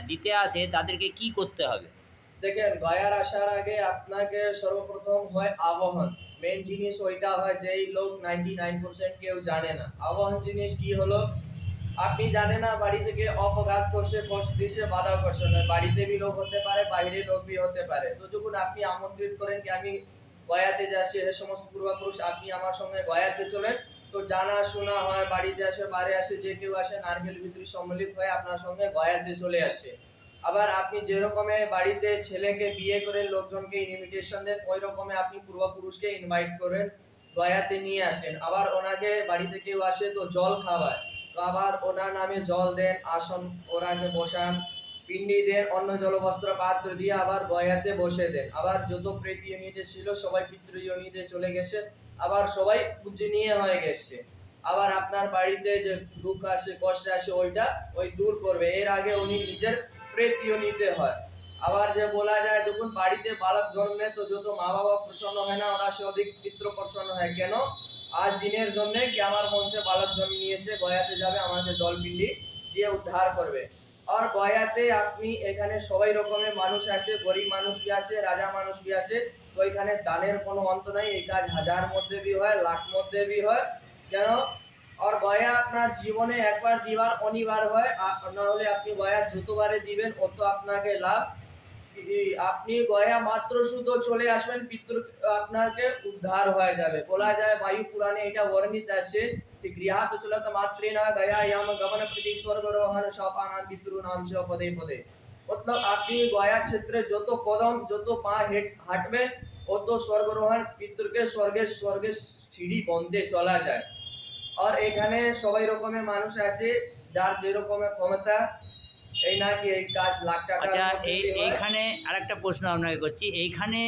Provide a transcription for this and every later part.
দিতে আসে তাদেরকে কি করতে হবে? দেখেন, গয়ার আসার আগে আপনাকে সর্বপ্রথম হয় আবাহন। মেন জিনিস ওইটা হয়, যেই লোক 99% কেউ জানে না। আবাহন জিনিস কি হলো, আপনি জানে না বাড়ি থেকে অপঘাত করছে, কষ্ট দিছে, বাধা করছে না। বাড়িতে বি লোক হতে পারে, বাইরে লোক বি হতে পারে। তো যখন আপনি আমন্ত্রিত করেন কি আমি গয়াতে যাচ্ছি, এ সমস্ত পূর্বপুরুষ আপনি আমার সঙ্গে গয়াতে চলেন, তো জানা শোনা হয়, বাড়িতে আসে, বাইরে আসে, যে কেউ আসে, নারকেল ভিতরি সম্মিলিত হয়ে আপনার সঙ্গে গয়াতে চলে আসছে। আবার আপনি যে রকমে বাড়িতে ছেলেকে বিয়ে করেন, লোকজনকে ইনভিটেশন দেন, ওই রকমে আপনি পূর্বপুরুষকে ইনভাইট করেন, গয়াতে নিয়ে আসলেন। আবার ওনাকে বাড়িতে কেউ আসে তো জল খাওয়ায়, তো আবার ওনার নামে জল দেন, আসন ওনাকে বসান, পিন্ডি দেন, অন্ন জল বস্ত্র পাত্র দিয়ে আবার গয়াতে বসে দেন। আবার যত প্রেত ইউনিটে ছিল সবাই পিতৃ ইউনিটে চলে গেছে, আবার সবাই পূজনীয় হয়ে গেছে। আবার আপনার বাড়িতে যে দুঃখ আসে, কষ্ট আসে, ওইটা ওই দূর করবে। এর আগে উনি নিজের প্রেত ইউনিটে হয়। আবার যে বলা যায়, যখন বাড়িতে বালক জন্মে তো যত মা বাবা প্রসন্ন হয় না, ওরা সে অধিক পিতৃ প্রসন্ন হয়। কেন? আজ দিনের জন্য কি আমার বংশে বালক জন্ম নিয়েছে, গয়াতে যাবে, আমাকে জলপিণ্ডি দিয়ে উদ্ধার করবে। আর গয়াতে আপনি এখানে সবাই রকমের মানুষ আসে, গরিব মানুষ বি আসে, রাজা মানুষ বি আসে। তো এখানে দানের কোনো অন্ত নাই, এই কাজ হাজার মধ্যে বি হয়, লাখ মধ্যে বি হয়। কেন? আর গয়া আপনার জীবনে একবার দিবার অনিবার হয়, না হলে আপনি গয়া যতবারে দিবেন অত আপনাকে লাভ। আপনি গয়া মাত্র শুধু চলে আসবেন, পিতৃ আপনাকে উদ্ধার হয়ে যাবে। বলা যায় বায়ু পুরাণে এটা বর্ণিত আছে, গৃহাত চলত মাত্রেনা গয়া ইয়াম গমন প্রতি স্বর্গরোহণ সোপানাম পিতৃনাম চ পদে পদে। मतलब আপনি গয়া ক্ষেত্রে যত কদম, যত পা হাঁটবেন, অত স্বর্গরোহণ, পিতৃকে স্বর্গে স্বর্গে সিঁড়ি বনতে চলা যায়। আর এখানে সবাই রকমের মানুষ আছে, যার যে রকমের ক্ষমতা। এই না কি এই কাজ লাখ টাকার আচ্ছা, মধ্যে দিয়ে হয়। এইখানে আরেকটা প্রশ্ন আপনাকে করছি। এইখানে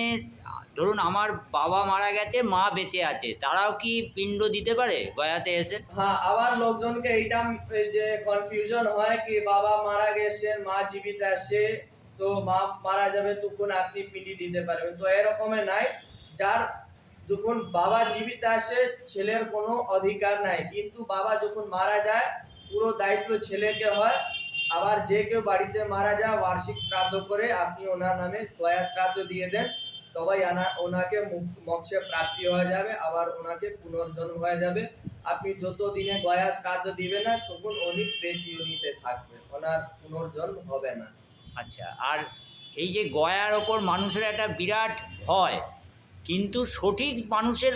ধরুন আমার বাবা মারা গেছে, মা বেঁচে আছে, তারাও কি পিণ্ড দিতে পারে গয়াতে এসে? হ্যাঁ, আবার লোকজনকে এইটা এই যে কনফিউশন হয় কি বাবা মারা গেছেন, মা জীবিত আছে, তো মা মারা যাবে তখন আপনি পিন্ডি দিতে পারবেন। তো এরকমের নাই। যার যখন বাবা জীবিত আছে ছেলের কোনো অধিকার নাই, কিন্তু বাবা যখন মারা যায় পুরো দায়িত্ব ছেলেকে হয়। আবার যে কেউ বাড়িতে মারা যায় বার্ষিক শ্রাদ্ধ করে আপনি ওনার নামে গয়া শ্রাদ্ধ দিয়ে দেন, তবেই ওনাকে মোক্ষে প্রাপ্তি হয়ে যাবে, আবার ওনাকে পুনর্জন্ম হয়ে যাবে। আপনি যত দিনে গয়া শ্রাদ্ধ দিবে না তখন উনি প্রেত ইউনিতে থাকবে, ওনার পুনর্জন্ম হবে না। আচ্ছা, আর এই যে গয়ার ওপর মানুষের একটা বিরাট ভয়, কিন্তু সঠিক মানুষের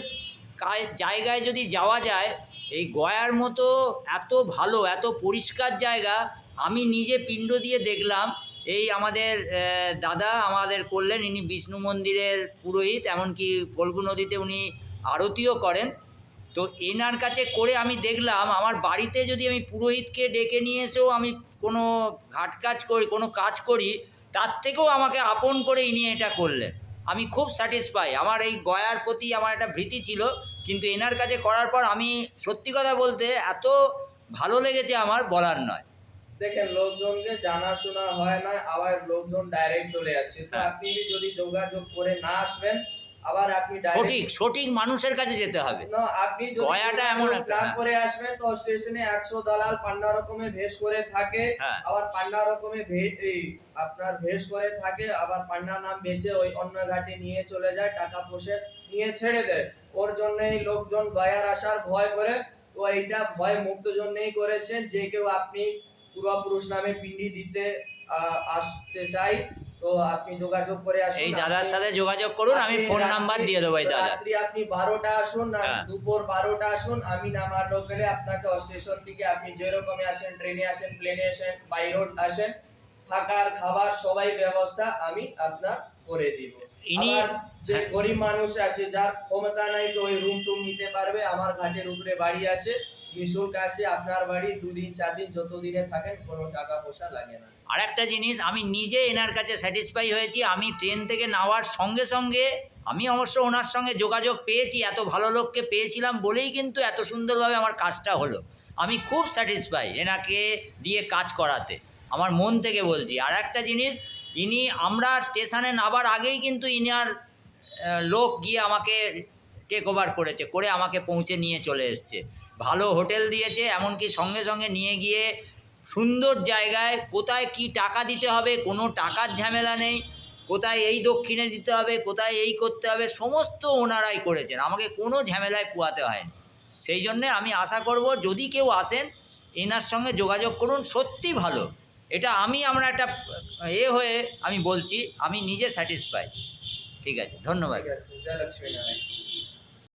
জায়গায় যদি যাওয়া যায়, এই গয়ার মতো এত ভালো, এত পরিষ্কার জায়গা আমি নিজে পিণ্ড দিয়ে দেখলাম। এই আমাদের দাদা আমাদের করলেন, ইনি বিষ্ণু মন্দিরের পুরোহিত, এমনকি ফল্গু নদীতে উনি আরতিও করেন। তো এনার কাছে করে আমি দেখলাম, আমার বাড়িতে যদি আমি পুরোহিতকে ডেকে নিয়ে এসেও আমি কোনো ঘাট কাজ করি, কোনো কাজ করি, তার থেকেও আমাকে আপন করে ইনি এটা করলেন। আমি খুব স্যাটিসফাই। আমার এই গয়ার প্রতি আমার একটা ভীতি ছিল, কিন্তু এনার কাছে করার পর আমি সত্যি কথা বলতে এত ভালো লেগেছে আমার বলার নয়। দেখেন, লোকজনকে জানাশোনা হয় না, আবার লোকজন ডাইরেক্ট চলে আসছে। তো হ্যাঁ, আপনি যদি যোগাযোগ করে না আসবেন, আবার আপনি সঠিক ডাইরেক্ট সঠিক মানুষের কাছে যেতে হবে। না, আপনি যদি গয়াটা এমন একটা, প্ল্যান হ্যাঁ, করে আসবেন তো স্টেশনে 100 দালাল পান্ডা রকমের ভেষ করে থাকে। হ্যাঁ, আবার পান্ডা রকমের এই আপনার ভেষ করে থাকে, আবার পান্ডা নাম বেচে ওই অন্য ঘাটে নিয়ে চলে যায়, টাকা পয়সা নিয়ে ছেড়ে দেয়। ওর জন্যই লোকজন গয়ার আসার ভয় করে। তো এইটা ভয় মুক্ত জন্যই করেছেন। যে কেউ আপনি পূর্বপুরুষ নামে পিন্ডি দিতে আসতে চাই, তো আপনি যোগাযোগ করে আসুন। এই দাদার সাথে যোগাযোগ করুন, আমি ফোন নাম্বার দিয়ে দেবো এই দাদার। রাত্রি আপনি 12টা আসুন, না হ্যাঁ, দুপুর 12টা আসুন, আমি নামার লোক গেলে আপনাকে স্টেশন থেকে আপনি যেরকমই আসেন, ট্রেনে আসেন, প্লেনে আসেন, বাই রোড আসেন, থাকার খাবার সবাই ব্যবস্থা আমি আপনার করে দিব। ইনি, আবার যে হ্যাঁ, গরিব মানুষ আছে যার ক্ষমতা নাই, তো ওই রুম টুম নিতে পারবে, আমার ঘাটের উপরে বাড়ি আছে, নিঃশুল্ক আসে আপনার বাড়ি, 2 দিন 4 দিন যত দিনে থাকেন, কোনো টাকা পয়সা লাগে না। আর একটা জিনিস, আমি নিজে এনার কাছে স্যাটিসফাই হয়েছি। আমি ট্রেন থেকে নামার সঙ্গে সঙ্গে, আমি অবশ্য ওনার সঙ্গে যোগাযোগ পেয়েছি, এত ভালো লোককে পেয়েছিলাম বলেই কিন্তু এত সুন্দরভাবে আমার কাজটা হলো। আমি খুব স্যাটিসফাই এনাকে দিয়ে কাজ করাতে, আমার মন থেকে বলছি। আর একটা জিনিস, ইনি আমরা স্টেশনে নামার আগেই কিন্তু ইনার লোক গিয়ে আমাকে টেক ওভার করেছে, করে আমাকে পৌঁছে নিয়ে চলে এসছে, ভালো হোটেল দিয়েছে, এমনকি সঙ্গে সঙ্গে নিয়ে গিয়ে সুন্দর জায়গায়, কোথায় কি টাকা দিতে হবে কোনো টাকার ঝামেলা নেই, কোথায় এই দক্ষিণে দিতে হবে, কোথায় এই করতে হবে, সমস্ত ওনারাই করেছেন, আমাকে কোনো ঝামেলায় পোয়াতে হয়নি। সেই জন্যে আমি আশা করব যদি কেউ আসেন এনার সঙ্গে যোগাযোগ করুন, সত্যি ভালো। এটা আমরা একটা হয়ে আমি বলছি, আমি নিজে স্যাটিসফাই। ঠিক আছে, ধন্যবাদ। ঠিক আছে, জয় লক্ষ্মী নারায়ণ।